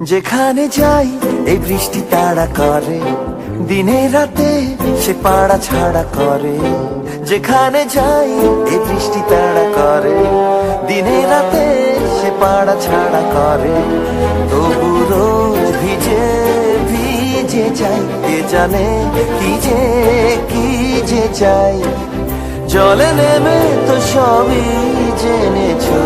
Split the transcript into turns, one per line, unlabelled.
যেখানে যাই এই বৃষ্টি তাড়া করে, দিনে রাতে সে পাড়া ছাড়া করে। যেখানে যাই এই বৃষ্টি তাড়া করে, দিনে রাতে সে পাড়া ছাড়া করে। তবু রোজ ভিজে ভিজে যাই, কে জানে কি যে চাই। জলে নেমে তো সবই জেনেছো,